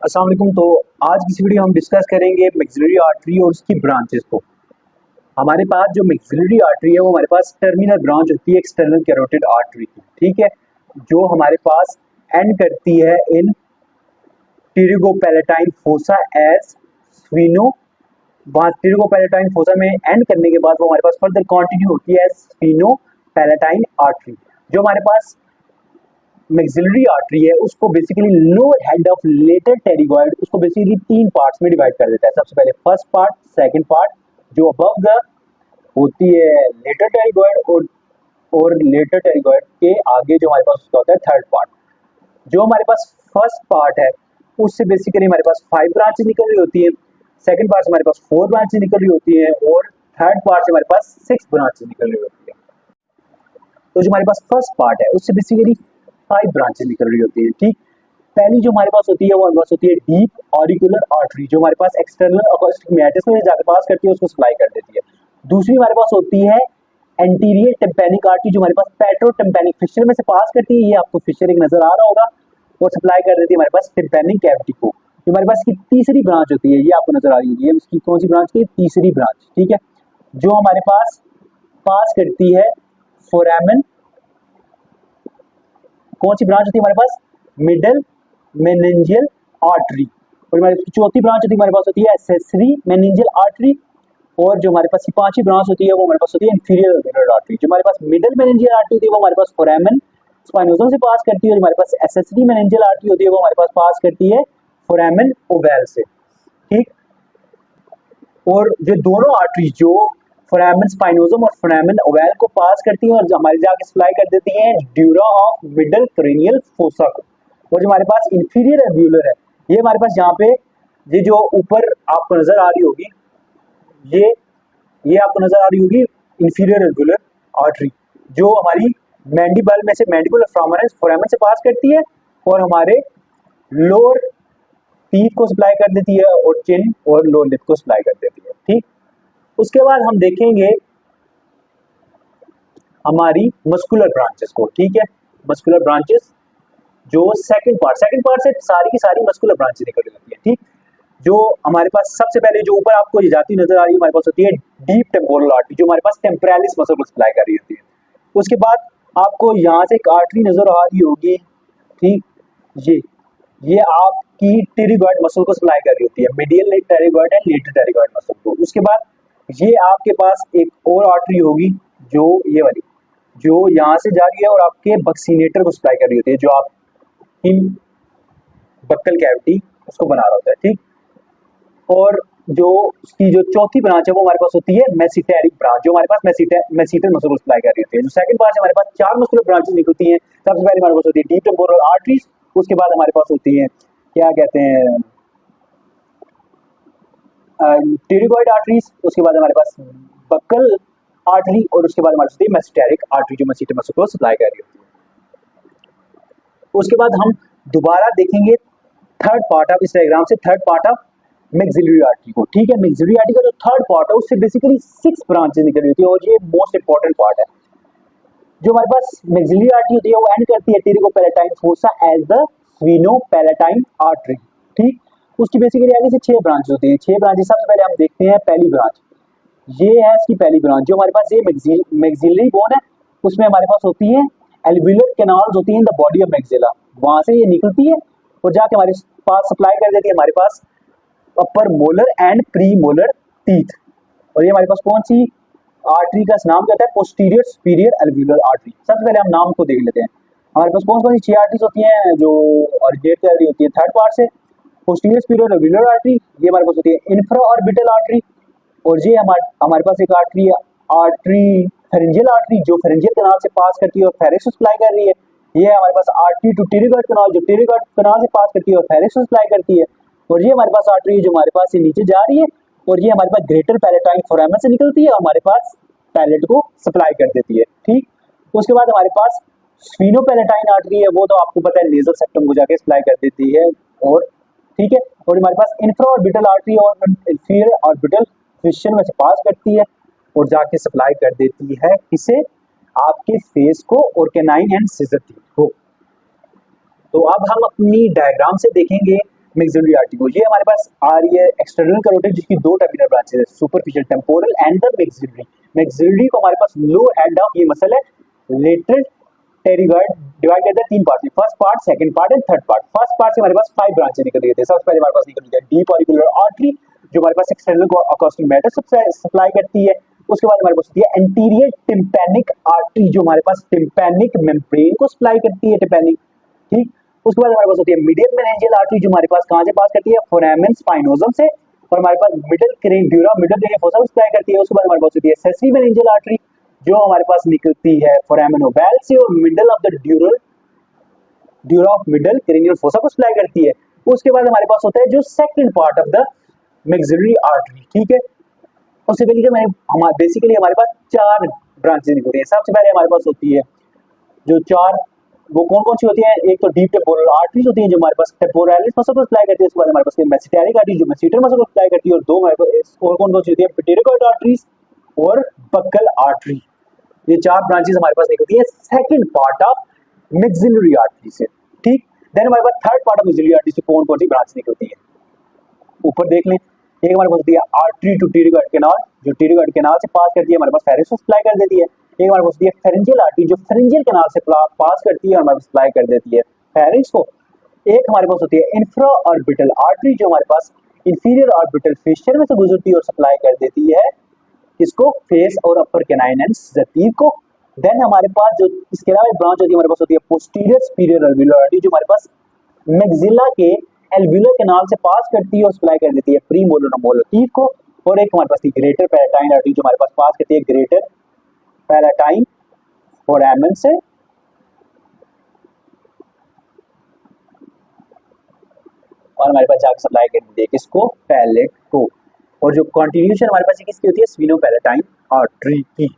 अस्सलाम वालेकुम। तो आज की इस वीडियो हम डिस्कस करेंगे मैक्सिलरी आर्टरी और उसकी ब्रांचेस को। हमारे पास जो मैक्सिलरी आर्टरी है वो हमारे पास टर्मिनल ब्रांच होती है एक्सटर्नल कैरोटिड आर्टरी की, ठीक है, जो हमारे पास एंड करती है इन टिरिगोपैलेटाइन फोसा एज स्फीनो। वहाँ टिरिगोपैलेटाइन फोसा में एंड करने के बाद वो हमारे पास फर्दर कंटिन्यू होती है स्फीनो पैलेटाइन आर्टरी। जो हमारे पास मैक्सिलरी आर्टरी है उसको basically lower head of lateral pterygoid उसको बेसिकली तीन पार्ट्स में डिवाइड कर देता है। सबसे पहले फर्स्ट पार्ट, सेकंड पार्ट जो अबव द होती है लेटर टेरिगॉइड और लेटर टेरिगॉइड के आगे जो हमारे पास उसका होता है थर्ड पार्ट। जो हमारे पास फर्स्ट पार्ट है उससे बेसिकली हमारे पास 5 ब्रांचेस निकल रही होती है, सेकंड पार्ट से हमारे पास 4 ब्रांचेस निकल रही होती है और थर्ड पार्ट से हमारे पास 6 ब्रांचेस निकल रही होती है। तो जो हमारे पास फर्स्ट पार्ट है उससे बेसिकली 5 ब्रांचेस निकल रही होती है, ठीक। पहली जो हमारे पास होती है वो हमारे पास होती है डीप ऑरिकुलर आर्टरी, जो हमारे पास एक्सटर्नल अकोस्टिक मैट्रिक्स में जाकर पास करती है उसको सप्लाई कर देती है। दूसरी हमारे पास होती है एंटीरियर टिम्पैनिक आर्टरी, जो हमारे पास पेट्रोटिम्पैनिक फिशर में से पास करती है, ये आपको फिशर एक नजर आ रहा होगा, और सप्लाई कर देती है हमारे पास टिम्पैनिक कैविटी को। जो हमारे पास की तीसरी ब्रांच होती है ये आपको नजर आ रही होगी, उसकी कौन सी ब्रांच की? तीसरी ब्रांच, ठीक है, जो हमारे पास करती है फोरामेन। कौन सी ब्रांच होती है हमारे पास? Middle meningeal artery. और हमारी चौथी ब्रांच होती है हमारे पास होती है एक्सेसरी मेनिंजियल आर्टरी। और जो हमारे पास की पांचवी ब्रांच होती है वो हमारे पास होती है इंफीरियर ऑर्बिटल आर्टरी। जो हमारे पास मिडल मेनिंजियल आर्टरी होती है वो हमारे पास फोरामेन स्पाइनोसम से पास करती है, और हमारे पास एक्सेसरी मेनिंजियल आर्टरी होती है वो हमारे पास करती है फोरामेन ओवल से, ठीक। और जो दोनों आर्टरी जो फोरामेन स्पाइनोसम और फोरामेन ओवल को पास करती है और हमारे जाके सप्लाई कर देती है dura of middle cranial fossa को। और जो हमारे पास इंफीरियर एल्व्यूलर है ये हमारे पास यहाँ पे ये जो ऊपर आपको नजर आ रही होगी, ये आपको नजर आ रही होगी इंफीरियर एल्व्यूलर आर्टरी, जो हमारी मैंडिबल में से मैंडिबुलर फोरामेन से पास करती है और हमारे लोअर टीथ को सप्लाई कर देती है और चिन और लोअर लिप को सप्लाई कर देती है, ठीक। उसके बाद हम देखेंगे हमारी मस्कुलर ब्रांचेस को, ठीक है। मस्कुलर ब्रांचेस जो सेकंड पार्ट से सारी की सारी मस्कुलर ब्रांचेस निकल जाती है, ठीक। जो हमारे पास सबसे पहले जो ऊपर आपको ये जाती नजर आ रही है हमारे पास होती है डीप टेम्पोरल आर्टरी, जो हमारे पास टेम्पोरालिस मसल को सप्लाई कर रही होती है। उसके बाद आपको यहाँ से एक आर्टरी नजर आ रही होगी, ठीक, ये आपकी टेरिगॉइड मसल को सप्लाई कर रही होती है, medial pterygoid and later pterygoid muscle को। उसके बाद ये आपके पास एक और आर्टरी होगी जो ये वाली, जो यहाँ से जा रही है और आपके बक्सीनेटर को सप्लाई कर रही होती है, जो आप इन बक्कल कैविटी उसको बना रहा होता है, ठीक। और जो उसकी जो चौथी ब्रांच है वो हमारे पास होती है मेसिटेरिक ब्रांच, जो हमारे पास मेसिटर मसल को सप्लाई कर रही होती है। जो सेकंड पार्ट से हमारे पास 4 मस्कुलर ब्रांचेस निकलती हैं। सबसे पहले हमारे पास होती है डीप टेम्पोरल आर्टरीज, उसके बाद हमारे पास होती है क्या कहते हैं टेरिगॉइड आर्टरीज, उसके बाद हमारे पास बक्कल आर्टरी, और उसके बाद हमारे पास होती है मेसिटेरिक आर्टरी जो मेसिटर मसल को सप्लाई कर रही होती है। उसके बाद हम दोबारा देखेंगे थर्ड पार्ट ऑफ इस डायग्राम से, third part of maxillary artery को, ठीक है। मैक्सिलरी आर्टरी का जो थर्ड पार्ट है उससे बेसिकली 6 ब्रांचेस निकल रही होती है और ये मोस्ट इंपॉर्टेंट पार्ट है। जो हमारे पास मैक्सिलरी आर्टरी होती है वो एंड करती है टिरिगोपैलेटाइन फोसा एज द स्फीनोपैलेटाइन आर्टरी, ठीक। उसकी बेसिकली आगे से 6 ब्रांचेस होती हैं। 6 ब्रांचेस सबसे पहले हम देखते हैं पहली ब्रांच, ये है इसकी पहली ब्रांच। जो हमारे पास ये मैक्सिलरी बोन है उसमें हमारे पास होती है एल्व्यूलर कैनाल्स होती हैं in the body of maxilla, वहां से ये निकलती है और जाके हमारे पास सप्लाई कर देती है हमारे पास upper molar and premolar teeth. और ये हमारे पास कौन सी आर्टरी का नाम क्या है? Posterior superior alveolar artery. सबसे पहले हम नाम को देख लेते हैं। हमारे पास कौन सी 6 आर्टरीज होती हैं जो ऑरिजिनेट कर रही होती है थर्ड पार्ट से? पोस्टीरियर सुपीरियर एल्व्यूलर आर्टरी, ये हमारे पास होती है इंफ्रा ऑर्बिटल आर्टरी, और ये हमारे पास एक आर्टरी है आर्टरी फेरेंजियल आर्टरी, जो फेरेंजियल कैनाल से पास करती है और फेरेक्स को सप्लाई कर रही है। ये हमारे पास आर्टरी टू टेरिगॉइड कैनाल, जो टेरिगॉइड कैनाल से पास करती है और फेरेक्स को सप्लाई करती है। और ये हमारे पास आर्टरी जो हमारे पास से नीचे जा रही है और ये हमारे पास ग्रेटर पैलेटाइन फोरामेन से निकलती है और हमारे पास पैलेट को सप्लाई कर देती है, ठीक। उसके बाद हमारे पास स्फीनोपैलेटाइन आर्टरी है, वो तो आपको पता है नेजल सेप्टम को जाके सप्लाई कर देती है, और ठीक है। और हमारे पास इंफ्रा ऑर्बिटल आर्टरी और इंफीरियर ऑर्बिटल फिशर में से पास करती है और जाके सप्लाई कर देती है किसे? आपके फेस को और कैनाइन एंड सिजर टीथ को। तो अब हम अपनी डायग्राम से देखेंगे मैक्सिलरी आर्टरी को। ये हमारे पास आ रही है एक्सटर्नल कैरोटिड जिसकी दो टर्मिनल ब्रांचेस है, superficial temporal and the maxillary. Maxillary को हमारे पास लोअर एंड ऑफ ये मसल है लेटरल टेरिगॉइड डिवाइड करते हैं तीन पार्ट में, first part, second part and third part. First part से हमारे पास 5 ब्रांचेस निकल रही है। सबसे पहले हमारे पास निकल रही है डीप ऑरिकुलर आर्टरी जो हमारे पास एक्सटर्नल को अकॉस्टिक मैटर सप्लाई करती है। उसके बाद हमारे पास होती है एंटीरियर टिम्पैनिक आर्टरी जो हमारे पास टिम्पैनिक मेम्ब्रेन को सप्लाई करती है, टिम्पैनिक, ठीक। उसके बाद हमारे पास होती है मीडियल मेनिंजियल आर्टरी जो हमारे पास कहां से पास करती है, फोरामेन स्पाइनोजम से, और हमारे पास middle cranial dura middle cranial fossa को सप्लाई करती है। उसके बाद हमारे पास होती है एक्सेसरी मेनिंजियल आर्टरी जो हमारे पास निकलती है फोरामेन ओवल से और middle of the dura of middle cranial fossa को सप्लाई करती है। उसके बाद हमारे पास होता है जो second part of the maxillary artery, ठीक है। उससे पहले मैंने बेसिकली हमारे पास 4 ब्रांचेस निकलती है। सबसे पहले हमारे पास होती है जो 4, वो कौन कौन सी होती है, एक तो डीप टेम्पोरल आर्टरीज होती है जो हमारे पास टेम्पोरालिस मसल को सप्लाई करती है। उसके बाद हमारे पास मेसेटेरिक आर्टरी जो मेसेटर मसल को सप्लाई करती है, और दो हमारे पास और कौन कौन सी होती है, पिटेरिकॉइड आर्टरीज और बक्कल आर्टरी। ये 4 ब्रांचेस हमारे पास निकलती है second part of maxillary artery से, ठीक। देन हमारे पास third part of maxillary artery से कौन कौन सी ब्रांच निकलती है, ऊपर देख लें। एक हमारे पास होती है आर्टरी टू टिरिगॉइड कैनाल जो टिरिगॉइड कैनाल से पास करती है, हमारे पास फेरिंक्स को सप्लाई कर देती है। एक हमारे पास होती है फेरेंजियल आर्टरी जो फेरेंजियल कैनाल से पास करती है और हमारे पास सप्लाई कर देती है फेरिंक्स को। एक हमारे पास होती है इंफ्रा ऑर्बिटल आर्टरी जो हमारे पास इंफीरियर ऑर्बिटल फिशर में से गुजरती है और सप्लाई कर देती है इसको फेस और अपर कैनाइन एंड जतीव को। देन हमारे पास जो इसके अलावा एक ब्रांच होती है हमारे पास होती है पोस्टीरियर सुपीरियर अल्वियोलर आर्टरी जो हमारे पास मैक्सिला के एल्वियोलर कैनाल से पास करती है और सप्लाई कर देती है प्रीमोलर और मोलर टीथ को। और एक हमारे पास ग्रेटर पैलेटाइन आर्टरी जो हमारे पास पास करती है ग्रेटर पैलेटाइन फोरामेन से और हमारे पास जाकर सप्लाई कर देती है किसको, पैलेट को। और जो कंटिन्यूएशन हमारे पास किसकी होती है, स्फीनोपैलेटाइन आर्टरी की।